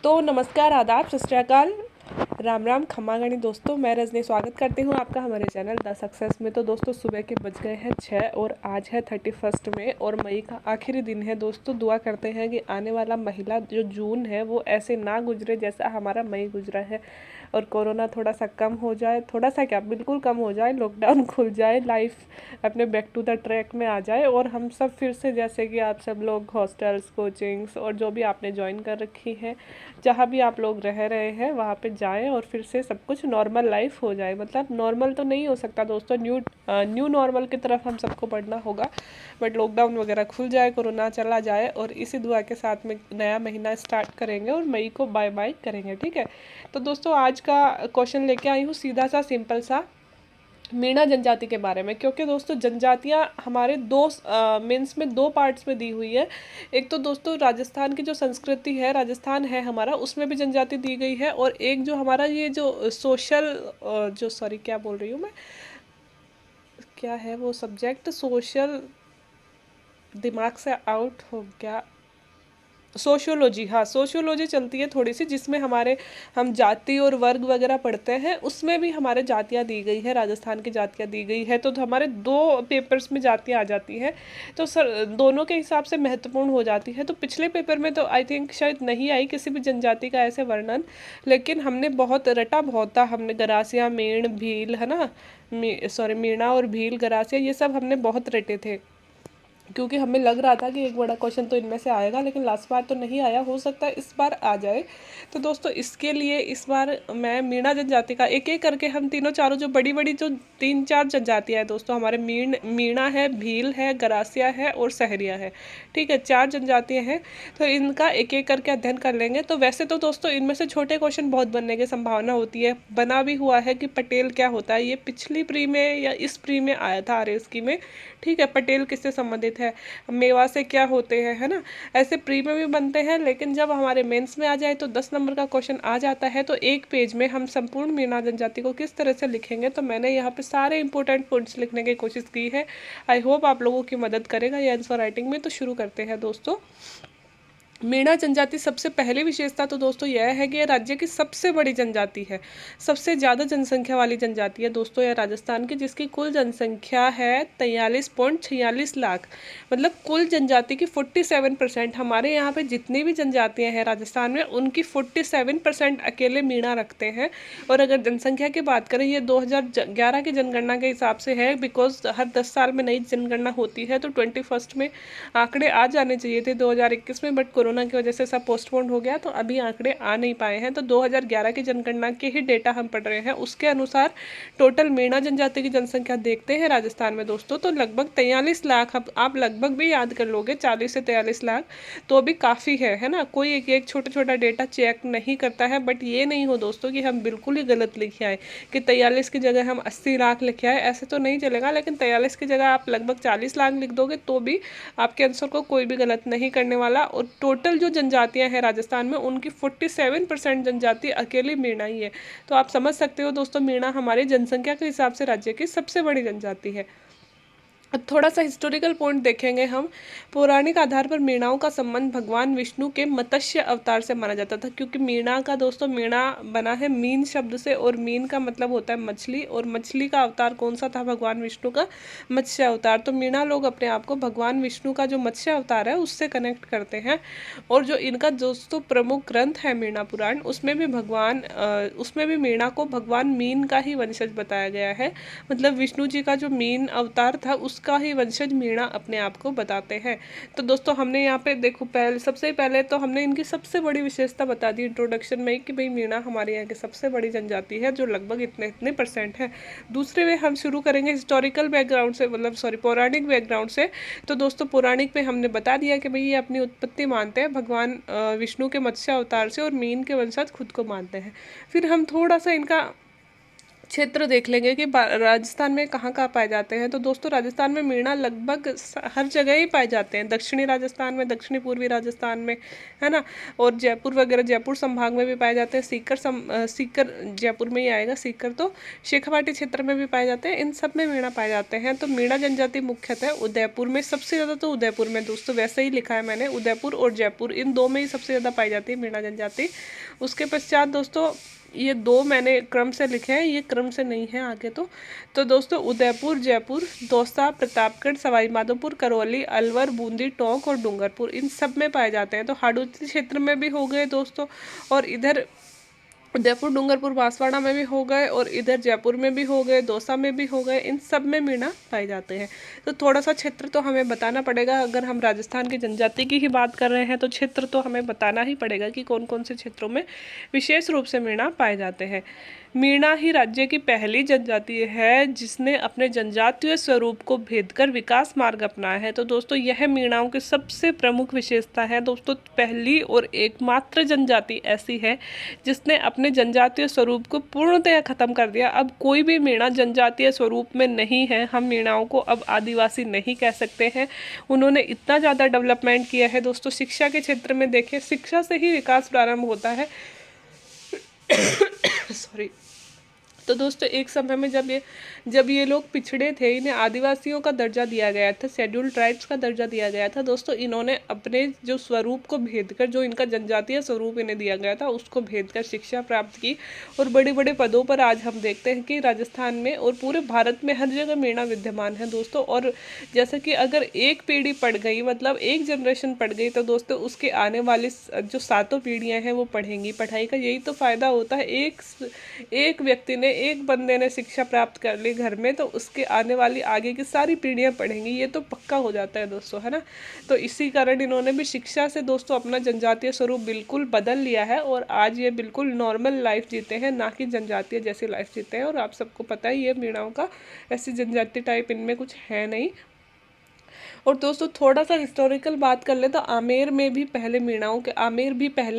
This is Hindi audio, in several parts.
तो नमस्कार, आदाब, सत श्री अकाल, राम राम, खम्मा गणी दोस्तों। मैं रजनी स्वागत करती हूँ आपका हमारे चैनल द सक्सेस में। तो दोस्तों सुबह के बज गए हैं 6 और आज है 31 मई और मई का आखिरी दिन है। दोस्तों दुआ करते हैं कि आने वाला महीना जो जून है वो ऐसे ना गुजरे जैसा हमारा मई गुजरा है, और कोरोना थोड़ा सा कम हो जाए, थोड़ा सा क्या बिल्कुल कम हो जाए, लॉकडाउन खुल जाए, लाइफ अपने बैक टू द ट्रैक में आ जाए और हम सब फिर से जैसे कि आप सब लोग हॉस्टल्स, कोचिंग्स और जो भी आपने ज्वाइन कर रखी है, जहाँ भी आप लोग रह रहे हैं वहाँ पे जाएं और फिर से सब कुछ नॉर्मल लाइफ हो जाए। मतलब नॉर्मल तो नहीं हो सकता दोस्तों, न्यू नॉर्मल की तरफ हम सबको बढ़ना होगा, बट लॉकडाउन वगैरह खुल जाए, कोरोना चला जाए, और इसी दुआ के साथ में नया महीना स्टार्ट करेंगे और मई को बाय बाय करेंगे। ठीक है, तो दोस्तों आज का क्वेश्चन लेके आई हूँ सीधा सा सिंपल सा, मीणा जनजाति के बारे में। क्योंकि दोस्तों जनजातियां हमारे दो मीन्स में दो पार्ट्स में दी हुई है। एक तो दोस्तों राजस्थान की जो संस्कृति है, राजस्थान है हमारा, उसमें भी जनजाति दी गई है, और एक जो हमारा ये जो सोशल जो सॉरी क्या बोल रही हूँ मैं, क्या है वो सब्जेक्ट, सोशल, दिमाग से आउट हो गया, सोशियोलॉजी। हाँ, सोशियोलॉजी चलती है थोड़ी सी, जिसमें हमारे हम जाति और वर्ग वगैरह पढ़ते हैं, उसमें भी हमारे जातियाँ दी गई है, राजस्थान की जातियाँ दी गई है। तो हमारे दो पेपर्स में जातियाँ आ जाती हैं, तो सर दोनों के हिसाब से महत्वपूर्ण हो जाती है। तो पिछले पेपर में तो आई थिंक शायद नहीं आई किसी भी जनजाति का ऐसे वर्णन, लेकिन हमने बहुत रटा बहुत था, हमने गरासिया, मीण, भील, है ना, सॉरी मीणा और भील, गरासिया, ये सब हमने बहुत रटे थे, क्योंकि हमें लग रहा था कि एक बड़ा क्वेश्चन तो इनमें से आएगा, लेकिन लास्ट बार तो नहीं आया, हो सकता है इस बार आ जाए। तो दोस्तों इसके लिए इस बार मैं मीणा जनजाति का एक एक करके, हम तीनों चारों जो बड़ी बड़ी जो तीन चार जनजातियाँ हैं दोस्तों, हमारे मीणा है, भील है, गरासिया है और सहरिया है। ठीक है, चार जनजातियाँ हैं, तो इनका एक एक करके अध्ययन कर लेंगे। तो वैसे तो दोस्तों इनमें से छोटे क्वेश्चन बहुत बनने की संभावना होती है, बना भी हुआ है कि पटेल क्या होता है, ये पिछली प्री में या इस प्री में आया था आरएसकी में। ठीक है, पटेल किससे संबंधित है, मेवा से क्या होते हैं, है ना, ऐसे प्री में भी बनते हैं। लेकिन जब हमारे मेंस में आ जाए तो 10 नंबर का क्वेश्चन आ जाता है, तो एक पेज में हम संपूर्ण मीणा जनजाति को किस तरह से लिखेंगे, तो मैंने यहाँ पे सारे इंपॉर्टेंट पॉइंट्स लिखने की कोशिश की है। आई होप आप लोगों की मदद करेगा ये आंसर राइटिंग में। तो शुरू करते हैं दोस्तों। मीणा जनजाति सबसे पहली विशेषता तो दोस्तों यह है कि यह राज्य की सबसे बड़ी जनजाति है, सबसे ज़्यादा जनसंख्या वाली जनजाति है दोस्तों यह राजस्थान की, जिसकी कुल जनसंख्या है 43.46 लाख। मतलब कुल जनजाति की 47%, हमारे यहाँ पे जितनी भी जनजातियाँ हैं राजस्थान में उनकी 47% अकेले मीणा रखते हैं। और अगर जनसंख्या की बात करें, ये 2011 की जनगणना के हिसाब से है, बिकॉज हर 10 साल में नई जनगणना होती है, तो 21 में आंकड़े आ जाने चाहिए थे 2021 में, बट कोरोना की वजह से सब पोस्टपोन हो गया, तो अभी आंकड़े आ नहीं पाए हैं। तो 2011 की जनगणना के ही डेटा हम पढ़ रहे हैं, उसके अनुसार टोटल मीणा जनजाति की जनसंख्या देखते हैं राजस्थान में दोस्तों, तो लगभग 43 लाख। अब आप लगभग भी याद कर लोगे, 40 से 43 लाख तो अभी काफ़ी है ना। कोई एक एक छोटा छोटा डेटा चेक नहीं करता है, बट ये नहीं हो दोस्तों कि हम बिल्कुल ही गलत लिखे आए, कि 43 की जगह हम 80 लाख लिखे आए, ऐसे तो नहीं चलेगा। लेकिन 43 की जगह आप लगभग 40 लाख लिख दोगे तो भी आपके आंसर को कोई भी गलत नहीं करने वाला। और टोटल जो जनजातियां हैं राजस्थान में, उनकी 47% जनजाति अकेली मीणा ही है। तो आप समझ सकते हो दोस्तों, मीणा हमारी जनसंख्या के हिसाब से राज्य की सबसे बड़ी जनजाति है। अब थोड़ा सा हिस्टोरिकल पॉइंट देखेंगे हम। पौराणिक आधार पर मीणाओं का संबंध भगवान विष्णु के मत्स्य अवतार से माना जाता था, क्योंकि मीणा का दोस्तों, मीणा बना है मीन शब्द से, और मीन का मतलब होता है मछली, और मछली का अवतार कौन सा था, भगवान विष्णु का मत्स्य अवतार। तो मीणा लोग अपने आप को भगवान विष्णु का जो मत्स्य अवतार है उससे कनेक्ट करते हैं। और जो इनका दोस्तों प्रमुख ग्रंथ है मीणा पुराण, उसमें भी मीणा को भगवान मीन का ही वंशज बताया गया है। मतलब विष्णु जी का जो मीन अवतार था उसका ही वंशज मीणा अपने आप को बताते हैं। तो दोस्तों हमने यहाँ पे देखो, सबसे पहले तो हमने इनकी सबसे बड़ी विशेषता बता दी इंट्रोडक्शन में, कि भाई मीणा हमारे यहाँ की सबसे बड़ी जनजाति है, जो लगभग इतने इतने परसेंट है। दूसरे में हम शुरू करेंगे हिस्टोरिकल बैकग्राउंड से, मतलब सॉरी पौराणिक बैकग्राउंड से। तो दोस्तों पौराणिक में हमने बता दिया कि भाई ये अपनी उत्पत्ति मानते हैं भगवान विष्णु के मत्स्य अवतार से, और मीन के वंशज खुद को मानते हैं। फिर हम थोड़ा सा इनका क्षेत्र देख लेंगे कि राजस्थान में कहाँ कहाँ पाए जाते हैं। तो दोस्तों राजस्थान में मीणा लगभग हर जगह ही पाए जाते हैं। दक्षिणी राजस्थान में, दक्षिणी पूर्वी राजस्थान में, है ना, और जयपुर वगैरह, जयपुर संभाग में भी पाए जाते हैं। सीकर जयपुर में ही आएगा। सीकर तो शेखावाटी क्षेत्र में भी पाए जाते हैं। इन सब में मीणा पाए जाते हैं। तो मीणा जनजाति मुख्यतः उदयपुर में सबसे ज़्यादा, तो उदयपुर में दोस्तों वैसे ही लिखा है मैंने, उदयपुर और जयपुर इन दो में ही सबसे ज़्यादा पाई जाती है मीणा जनजाति। उसके पश्चात दोस्तों ये दो मैंने क्रम से लिखे हैं, ये क्रम से नहीं है आगे। तो दोस्तों उदयपुर, जयपुर, दौसा, प्रतापगढ़, सवाई माधोपुर, करौली, अलवर, बूंदी, टोंक और डूंगरपुर इन सब में पाए जाते हैं। तो हाड़ौती क्षेत्र में भी हो गए दोस्तों, और इधर उदयपुर, डूंगरपुर, बांसवाड़ा में भी हो गए, और इधर जयपुर में भी हो गए, दौसा में भी हो गए। इन सब में मीणा पाए जाते हैं। तो थोड़ा सा क्षेत्र तो हमें बताना पड़ेगा। अगर हम राजस्थान की जनजाति की ही बात कर रहे हैं तो क्षेत्र तो हमें बताना ही पड़ेगा कि कौन कौन से क्षेत्रों में विशेष रूप से मीणा पाए जाते हैं। मीणा ही राज्य की पहली जनजाति है जिसने अपने जनजातीय स्वरूप को भेदकर विकास मार्ग अपनाया है। तो दोस्तों यह मीणाओं की सबसे प्रमुख विशेषता है। दोस्तों पहली और एकमात्र जनजाति ऐसी है जिसने अपने जनजातीय स्वरूप को पूर्णतया खत्म कर दिया। अब कोई भी मीणा जनजातीय स्वरूप में नहीं है। हम मीणाओं को अब आदिवासी नहीं कह सकते हैं। उन्होंने इतना ज़्यादा डेवलपमेंट किया है दोस्तों। शिक्षा के क्षेत्र में देखिए, शिक्षा से ही विकास प्रारंभ होता है। सॉरी। तो दोस्तों एक समय में जब ये लोग पिछड़े थे, इन्हें आदिवासियों का दर्जा दिया गया था, शेड्यूल्ड ट्राइब्स का दर्जा दिया गया था दोस्तों। इन्होंने अपने जो स्वरूप को भेदकर, जो इनका जनजातीय स्वरूप इन्हें दिया गया था, उसको भेदकर शिक्षा प्राप्त की, और बड़े बड़े पदों पर आज हम देखते हैं कि राजस्थान में और पूरे भारत में हर जगह मीणा विद्यमान है दोस्तों। और जैसे कि अगर एक पीढ़ी पढ़ गई, मतलब एक जनरेशन पढ़ गई, तो दोस्तों उसके आने वाली जो 7 पीढ़ियाँ हैं वो पढ़ेंगी। पढ़ाई का यही तो फ़ायदा होता है। एक व्यक्ति ने, एक बंदे ने शिक्षा प्राप्त कर ली घर में, तो उसके आने वाली आगे की सारी पीढ़ियां पढ़ेंगी। ये तो पक्का हो जाता है दोस्तों, है ना। तो इसी कारण इन्होंने भी शिक्षा से दोस्तों अपना जनजातीय स्वरूप बिल्कुल बदल लिया है, और आज ये बिल्कुल नॉर्मल लाइफ जीते हैं, ना कि जनजातीय जैसी लाइफ जीते हैं। और आप सबको पता है ये मीणाओं का ऐसी जनजातीय टाइप इनमें कुछ है नहीं। और दोस्तों थोड़ा सा हिस्टोरिकल बात कर ले तो आमेर भी पहले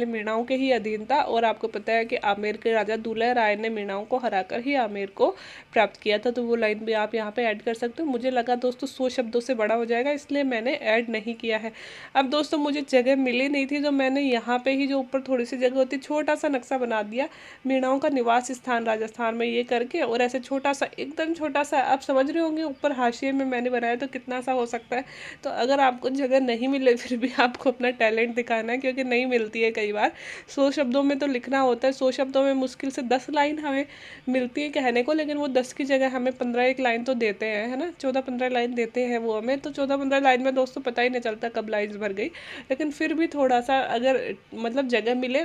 मीणाओं के ही अधीन था। और आपको पता है कि आमेर के राजा दुलह राय ने मीणाओं को हराकर ही आमेर को प्राप्त किया था। तो वो लाइन भी आप यहाँ पे ऐड कर सकते हो। मुझे लगा दोस्तों 100 शब्दों से बड़ा हो जाएगा, इसलिए मैंने ऐड नहीं किया है। अब दोस्तों मुझे जगह मिली नहीं थी, तो मैंने यहाँ पे ही जो ऊपर थोड़ी सी जगह होती, छोटा सा नक्शा बना दिया मीणाओं का निवास स्थान राजस्थान में, ये करके। और ऐसे छोटा सा, एकदम छोटा सा, आप समझ रहे होंगे ऊपर हाशिए में मैंने बनाया, तो कितना सा हो सकता है। तो अगर आपको जगह नहीं मिले, फिर भी आपको अपना टैलेंट दिखाना है, क्योंकि नहीं मिलती है कई बार। 100 शब्दों में तो लिखना होता है। 100 शब्दों में मुश्किल से 10 लाइन हमें मिलती है कहने को, लेकिन वो 10 की जगह हमें 15 लाइन तो देते हैं, है ना। 14-15 लाइन देते हैं वो हमें। तो 14-15 लाइन में दोस्तों पता ही नहीं चलता कब लाइन्स भर गई। लेकिन फिर भी थोड़ा सा अगर मतलब जगह मिले,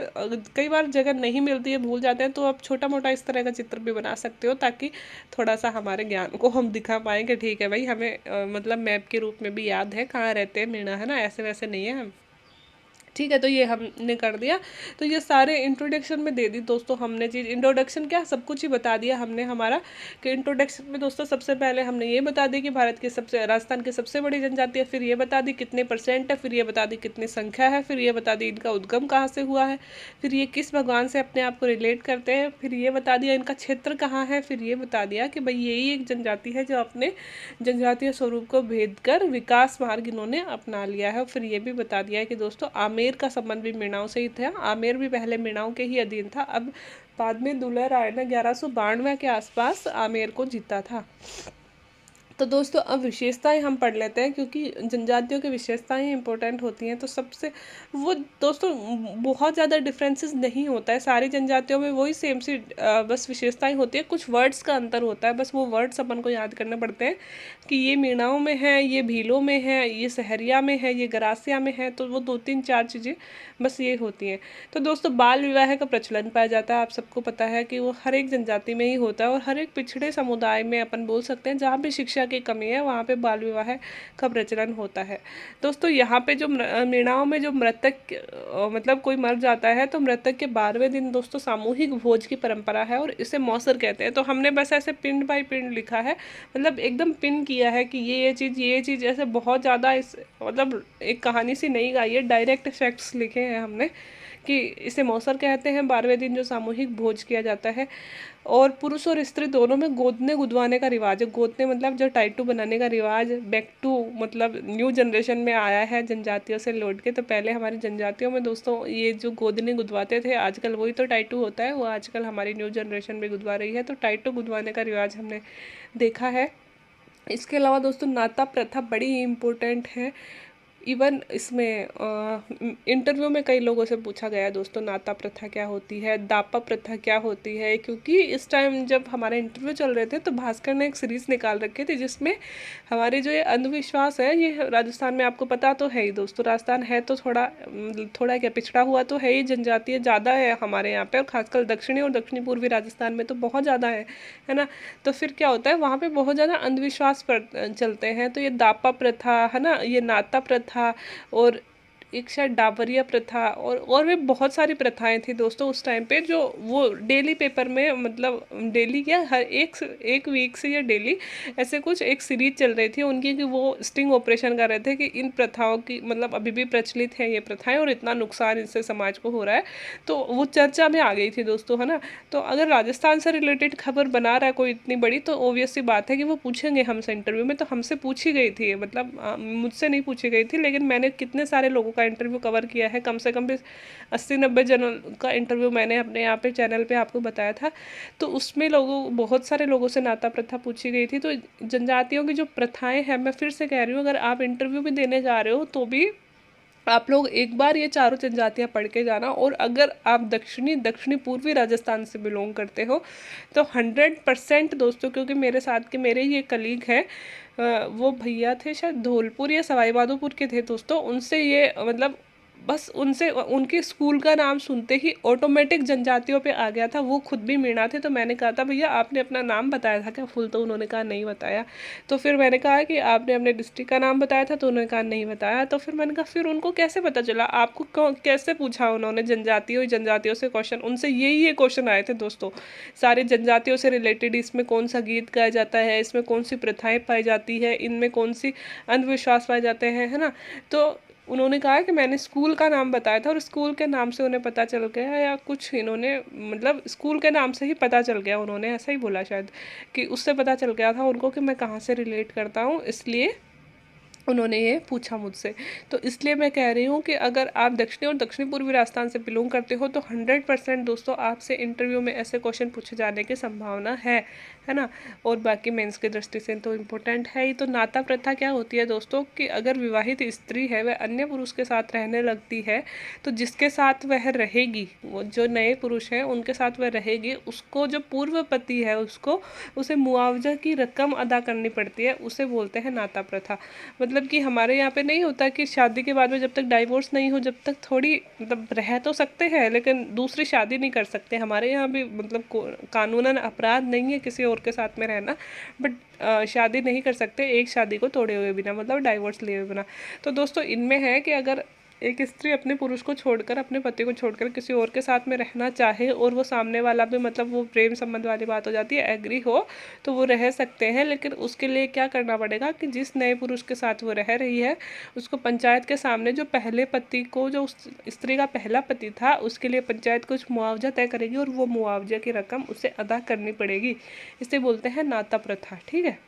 कई बार जगह नहीं मिलती है, भूल जाते हैं, तो आप छोटा मोटा इस तरह का चित्र भी बना सकते हो, ताकि थोड़ा सा हमारे ज्ञान को हम दिखा पाएँ कि ठीक है भाई, हमें मतलब मैप के रूप में भी याद है कहाँ रहते हैं मीणा, है ना। ऐसे वैसे नहीं है हम, ठीक है। तो ये हमने कर दिया। तो ये सारे इंट्रोडक्शन में दे दी दोस्तों हमने चीज़। इंट्रोडक्शन क्या, सब कुछ ही बता दिया हमने हमारा। कि इंट्रोडक्शन में दोस्तों सबसे पहले हमने ये बता दी कि भारत की राजस्थान की सबसे बड़ी जनजाति है। फिर ये बता दी कितने % है। फिर ये बता दी कितनी संख्या है। फिर ये बता दी इनका उद्गम कहाँ से हुआ है। फिर ये किस भगवान से अपने आप को रिलेट करते हैं। फिर ये बता दिया इनका क्षेत्र कहाँ है। फिर ये बता दिया कि भाई यही एक जनजाति है जो अपने जनजातीय स्वरूप को भेद कर विकास मार्ग इन्होंने अपना लिया है। फिर ये भी बता दिया है कि दोस्तों आमेर का संबंध भी मीणाओं से ही था। आमेर भी पहले मीणाओं के ही अधीन था। अब बाद में दुलह राय ने 1192 के आसपास आमेर को जीता था। तो दोस्तों अब विशेषताएं हम पढ़ लेते हैं, क्योंकि जनजातियों की विशेषताएं इंपॉर्टेंट होती हैं। तो सबसे वो दोस्तों बहुत ज़्यादा डिफरेंसेस नहीं होता है, सारी जनजातियों में वही सेम सी बस विशेषताएं होती है। कुछ वर्ड्स का अंतर होता है, बस वो वर्ड्स अपन को याद करने पड़ते हैं कि ये मीणाओं में है, ये भीलों में है, ये सहरिया में है, ये गरासिया में है। तो वो 2-3-4 चीज़ें बस ये होती हैं। तो दोस्तों बाल विवाह का प्रचलन पाया जाता है। आप सबको पता है कि वो हर एक जनजाति में ही होता है, और हर एक पिछड़े समुदाय में अपन बोल सकते हैं जहाँ भी शिक्षा की कमी है वहाँ पे बाल विवाह का प्रचलन होता है। दोस्तों यहाँ पे जो मीणाओं में जो मृतक मतलब कोई मर जाता है, तो मृतक के 12वें दिन दोस्तों सामूहिक भोज की परंपरा है, और इसे मौसर कहते हैं। तो हमने बस ऐसे पिंड बाई पिंड लिखा है, मतलब एकदम पिन किया है कि ये चीज़ ऐसे बहुत ज़्यादा इस मतलब एक कहानी सी नहीं गाई है, डायरेक्ट फैक्ट्स लिखे हैं हमने कि इसे मौसर कहते हैं। 12वें दिन जो सामूहिक भोज किया जाता है और पुरुष और स्त्री दोनों में गोदने गुदवाने का रिवाज है। गोदने मतलब जो टाइटू बनाने का रिवाज बैक टू मतलब न्यू जनरेशन में आया है जनजातियों से लौट के। तो पहले हमारी जनजातियों में दोस्तों ये जो गोदने गुदवाते थे, आजकल वही तो टाइटू होता है, वो आजकल हमारी न्यू जनरेशन में गुदवा रही है। तो टाइटू गुदवाने का रिवाज हमने देखा है। इसके अलावा दोस्तों नाता प्रथा बड़ी ही इम्पोर्टेंट है। इवन इसमें इंटरव्यू में कई लोगों से पूछा गया है दोस्तों, नाता प्रथा क्या होती है, दापा प्रथा क्या होती है। क्योंकि इस टाइम जब हमारे इंटरव्यू चल रहे थे तो भास्कर ने एक सीरीज़ निकाल रखी थी जिसमें हमारे जो ये अंधविश्वास है, ये राजस्थान में आपको पता तो है ही दोस्तों, राजस्थान है तो थोड़ा क्या पिछड़ा हुआ तो है ही, जनजातीय ज़्यादा है हमारे यहाँ पे, और खासकर दक्षिणी और दक्षिणी पूर्वी राजस्थान में तो बहुत ज़्यादा है ना। तो फिर क्या होता है, वहाँ पे बहुत ज़्यादा अंधविश्वास पर चलते हैं। तो ये दापा प्रथा है ना, ये नाता प्रथा और एक शायद डाबरिया प्रथा और भी बहुत सारी प्रथाएं थी दोस्तों उस टाइम पे, जो वो डेली पेपर में मतलब डेली क्या हर एक वीक से या डेली ऐसे कुछ एक सीरीज चल रही थी उनकी कि वो स्टिंग ऑपरेशन कर रहे थे कि इन प्रथाओं की मतलब अभी भी प्रचलित है ये प्रथाएं और इतना नुकसान इससे समाज को हो रहा है। तो वो चर्चा में आ गई थी दोस्तों, है ना। तो अगर राजस्थान से रिलेटेड खबर बना रहा है कोई इतनी बड़ी, तो ऑब्वियस सी बात है कि वो पूछेंगे हमसे इंटरव्यू में। तो हमसे पूछी गई थी, मतलब मुझसे नहीं पूछी गई थी, लेकिन मैंने कितने सारे लोगों का इंटरव्यू कवर किया है, कम से कम भी 80-90 जनों का इंटरव्यू मैंने अपने यहाँ पे चैनल पे आपको बताया था। तो उसमें बहुत सारे लोगों से नाता प्रथा पूछी गई थी। तो जनजातियों की जो प्रथाएं हैं, मैं फिर से कह रही हूँ, अगर आप इंटरव्यू भी देने जा रहे हो तो भी आप लोग एक बार ये चारों जनजातियाँ पढ़ के जाना। और अगर आप दक्षिणी पूर्वी राजस्थान से बिलोंग करते हो तो 100% दोस्तों, क्योंकि मेरे साथ के मेरे ही एक कलीग हैं, वो भैया थे शायद धौलपुर या सवाई माधोपुर के थे दोस्तों, उनसे ये मतलब बस उनसे उनके स्कूल का नाम सुनते ही ऑटोमेटिक जनजातियों पे आ गया था। वो खुद भी मीणा थे। तो मैंने कहा था भैया आपने अपना नाम बताया था क्या फुल? तो उन्होंने कहा नहीं बताया। तो फिर मैंने कहा कि आपने अपने डिस्ट्रिक्ट का नाम बताया था? तो उन्होंने कहा नहीं बताया। तो फिर मैंने कहा फिर उनको कैसे पता चला? आपको कैसे पूछा उन्होंने जनजातियों से क्वेश्चन? उनसे यही क्वेश्चन आए थे दोस्तों, सारे जनजातियों से रिलेटेड। इसमें कौन सा गीत गाया जाता है, इसमें कौन सी प्रथाएं पाई जाती है, इनमें कौन सी अंधविश्वास पाए जाते हैं, है ना। तो उन्होंने कहा कि मैंने स्कूल का नाम बताया था और स्कूल के नाम से उन्हें पता चल गया, या कुछ इन्होंने मतलब स्कूल के नाम से ही पता चल गया, उन्होंने ऐसा ही बोला शायद, कि उससे पता चल गया था उनको कि मैं कहाँ से रिलेट करता हूँ, इसलिए उन्होंने ये पूछा मुझसे। तो इसलिए मैं कह रही हूँ कि अगर आप दक्षिणी और दक्षिणी पूर्वी राजस्थान से बिलोंग करते हो तो 100% दोस्तों आपसे इंटरव्यू में ऐसे क्वेश्चन पूछे जाने की संभावना है ना। और बाकी मेंस की दृष्टि से तो इम्पोर्टेंट है ही। तो नाता प्रथा क्या होती है दोस्तों, कि अगर विवाहित स्त्री है वह अन्य पुरुष के साथ रहने लगती है तो जिसके साथ वह रहेगी, वो जो नए पुरुष हैं उनके साथ वह रहेगी, उसको जो पूर्व पति है उसे मुआवजा की रकम अदा करनी पड़ती है, उसे बोलते हैं नाता प्रथा। मतलब कि हमारे यहाँ पे नहीं होता कि शादी के बाद में जब तक डाइवोर्स नहीं हो, जब तक थोड़ी मतलब रह तो सकते हैं लेकिन दूसरी शादी नहीं कर सकते। हमारे यहाँ भी मतलब कानूनन अपराध नहीं है किसी और के साथ में रहना, बट शादी नहीं कर सकते एक शादी को तोड़े हुए बिना, मतलब डाइवोर्स लिए हुए बिना। तो दोस्तों इनमें है कि अगर एक स्त्री अपने पुरुष को छोड़कर, अपने पति को छोड़कर किसी और के साथ में रहना चाहे और वो सामने वाला भी मतलब वो प्रेम संबंध वाली बात हो जाती है, एग्री हो, तो वो रह सकते हैं। लेकिन उसके लिए क्या करना पड़ेगा कि जिस नए पुरुष के साथ वो रह रही है उसको पंचायत के सामने जो पहले पति को, जो उस स्त्री का पहला पति था, उसके लिए पंचायत कुछ मुआवजा तय करेगी और वो मुआवजा की रकम उसे अदा करनी पड़ेगी। इसे बोलते हैं नाता प्रथा, ठीक है।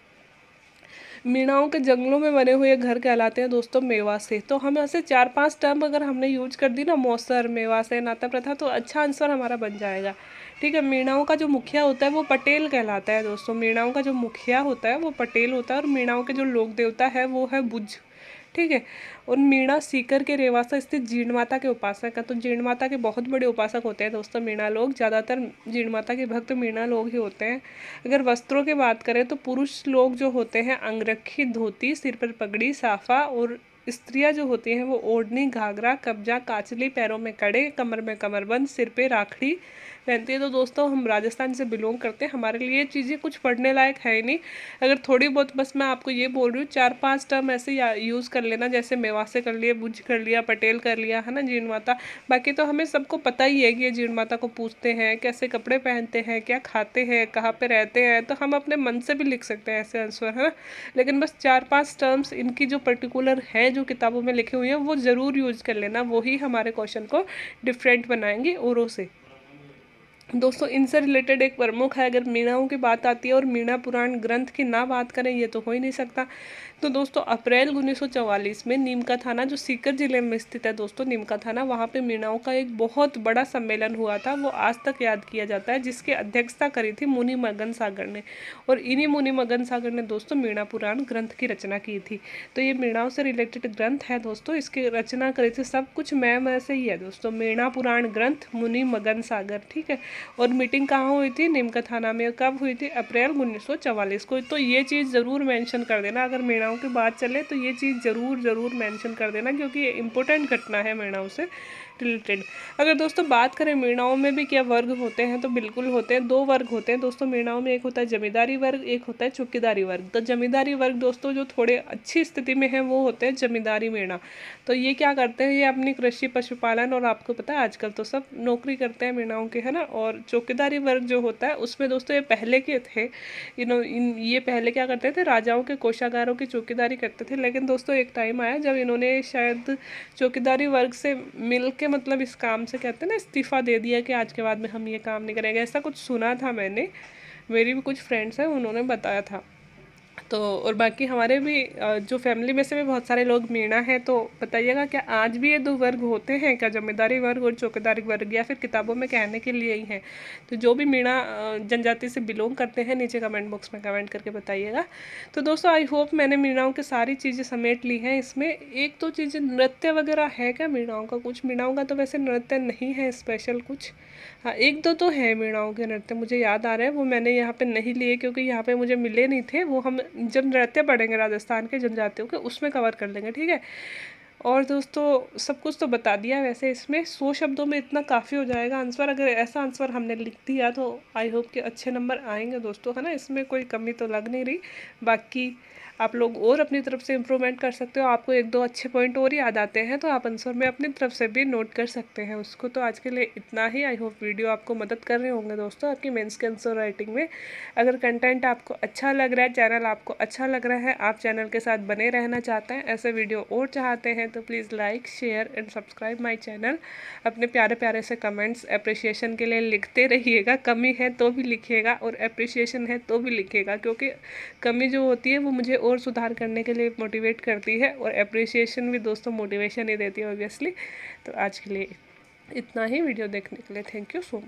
मीणाओं के जंगलों में बने हुए घर कहलाते हैं दोस्तों मेवासे। तो हम ऐसे 4-5 टर्म अगर हमने यूज कर दी ना, मौसर, मेवासे, नाता प्रथा, तो अच्छा आंसर हमारा बन जाएगा, ठीक है। मीणाओं का जो मुखिया होता है वो पटेल कहलाता है दोस्तों। मीणाओं का जो मुखिया होता है वो पटेल होता है और मीणाओं के जो लोक देवता है वो है बुझ, ठीक है। और मीणा सीकर के रेवासा स्थित जीण माता के उपासक हैं। तो जीण माता के बहुत बड़े उपासक होते हैं दोस्तों मीणा लोग, ज़्यादातर जीण माता के भक्त मीणा लोग ही होते हैं। अगर वस्त्रों की बात करें तो पुरुष लोग जो होते हैं अंगरखी, धोती, सिर पर पगड़ी, साफा, और स्त्रियां जो होती हैं वो ओढ़नी, घाघरा, कब्जा, काचली, पैरों में कड़े, कमर में कमरबंद, सिर पे राखड़ी पहनती है। तो दोस्तों हम राजस्थान से बिलोंग करते हैं, हमारे लिए ये चीज़ें कुछ पढ़ने लायक है ही नहीं। अगर थोड़ी बहुत बस मैं आपको ये बोल रही हूँ, 4-5 टर्म ऐसे यूज़ कर लेना, जैसे मेवासे कर लिया, बुझ कर लिया, पटेल कर लिया, है ना, जीण माता। बाकी तो हमें सबको पता ही है कि ये जीण माता को पूछते हैं, कैसे कपड़े पहनते हैं, क्या खाते हैं, कहाँ पे रहते हैं। तो हम अपने मन से भी लिख सकते हैं ऐसे आंसर, है ना। लेकिन बस 4-5 टर्म्स इनकी जो पर्टिकुलर है, जो किताबों में लिखे हुए हैं वो ज़रूर यूज़ कर लेना, वही हमारे क्वेश्चन को डिफरेंट बनाएंगे औरों से। दोस्तों इनसे रिलेटेड एक प्रमुख है, अगर मीणाओं की बात आती है और मीणा पुराण ग्रंथ की ना बात करें ये तो हो ही नहीं सकता। तो दोस्तों अप्रैल 1944 में नीमका थाना, जो सीकर जिले में स्थित है दोस्तों नीमका थाना, वहाँ पे मीणाओं का एक बहुत बड़ा सम्मेलन हुआ था, वो आज तक याद किया जाता है, जिसकी अध्यक्षता करी थी मुनि मगन सागर ने। और इन्हीं मुनि मगन सागर ने दोस्तों मीणा पुराण ग्रंथ की रचना की थी। तो ये मीणाओं से रिलेटेड ग्रंथ है दोस्तों, इसकी रचना करी थी, सब कुछ मैं से ही है दोस्तों, मीणा पुराण ग्रंथ मुनि मगन सागर, ठीक है। और मीटिंग कहाँ हुई थी? नीमका थाना में। कब हुई थी? अप्रैल 1944 को। तो ये चीज़ ज़रूर मेंशन कर देना, अगर मीणाओं की बात चले तो ये चीज़ ज़रूर मेंशन कर देना, क्योंकि ये इंपॉर्टेंट घटना है मीणाओं से रिलेटेड। अगर दोस्तों बात करें मीणाओं में भी क्या वर्ग होते हैं, तो बिल्कुल होते हैं, 2 वर्ग होते हैं दोस्तों मीणाओं में, एक होता है जमींदारी वर्ग, एक होता है चौकीदारी वर्ग। तो जमींदारी वर्ग दोस्तों जो थोड़े अच्छी स्थिति में है वो होते हैं जमींदारी मीणा। तो ये क्या करते हैं, ये अपनी कृषि पशुपालन, और आपको पता है आजकल तो सब नौकरी करते हैं मीणाओं के, है ना। और चौकीदारी वर्ग जो होता है उसमें दोस्तों ये पहले के थे, ये पहले क्या करते थे, राजाओं के कोषागारों की चौकीदारी करते थे। लेकिन दोस्तों एक टाइम आया जब इन्होंने शायद चौकीदारी वर्ग से मिल के, मतलब इस काम से कहते हैं ना, इस्तीफ़ा दे दिया कि आज के बाद में हम ये काम नहीं करेंगे, ऐसा कुछ सुना था मैंने, मेरी भी कुछ फ्रेंड्स हैं उन्होंने बताया था। तो और बाकी हमारे भी जो फैमिली में से भी बहुत सारे लोग मीणा हैं, तो बताइएगा क्या आज भी ये 2 वर्ग होते हैं क्या, जमींदारी वर्ग और चौकीदारी वर्ग, या फिर किताबों में कहने के लिए ही हैं। तो जो भी मीणा जनजाति से बिलोंग करते हैं नीचे कमेंट बॉक्स में कमेंट करके बताइएगा। तो दोस्तों आई होप मैंने मीणाओं की सारी चीज़ें समेट ली हैं। इसमें 1-2 चीज़ें, नृत्य वगैरह है क्या मीणाओं का? कुछ मीणाओं का तो वैसे नृत्य नहीं है स्पेशल कुछ, हाँ 1-2 तो है मीणाओं के नृत्य मुझे याद आ रहे हैं, वो मैंने यहाँ पे नहीं लिए क्योंकि यहाँ पे मुझे मिले नहीं थे। वो हम जब नृत्य पढ़ेंगे राजस्थान के जनजातियों के उसमें कवर कर लेंगे, ठीक है। और दोस्तों सब कुछ तो बता दिया, वैसे इसमें 100 शब्दों में इतना काफ़ी हो जाएगा आंसर। अगर ऐसा आंसर हमने लिख दिया तो आई होप कि अच्छे नंबर आएंगे दोस्तों, है ना, इसमें कोई कमी तो लग नहीं रही। बाकी आप लोग और अपनी तरफ से इम्प्रूवमेंट कर सकते हो, आपको 1-2 अच्छे पॉइंट और याद आते हैं तो आप आंसर में अपनी तरफ से भी नोट कर सकते हैं उसको। तो आज के लिए इतना ही। आई होप वीडियो आपको मदद कर रहे होंगे दोस्तों आपकी मेंस के आंसर राइटिंग में। अगर कंटेंट आपको अच्छा लग रहा है, चैनल आपको अच्छा लग रहा है, आप चैनल के साथ बने रहना चाहते हैं, ऐसे वीडियो और चाहते हैं, तो please like share and subscribe my channel. अपने प्यारे प्यारे से कमेंट्स अप्रिसिएशन के लिए लिखते रहिएगा, कमी है तो भी लिखिएगा और अप्रिसिएशन है तो भी लिखिएगा, क्योंकि कमी जो होती है वो मुझे और सुधार करने के लिए मोटिवेट करती है, और अप्रिसिएशन भी दोस्तों मोटिवेशन ही देती है ऑब्वियसली। तो आज के लिए इतना ही। वीडियो देखने के लिए थैंक यू सो मच।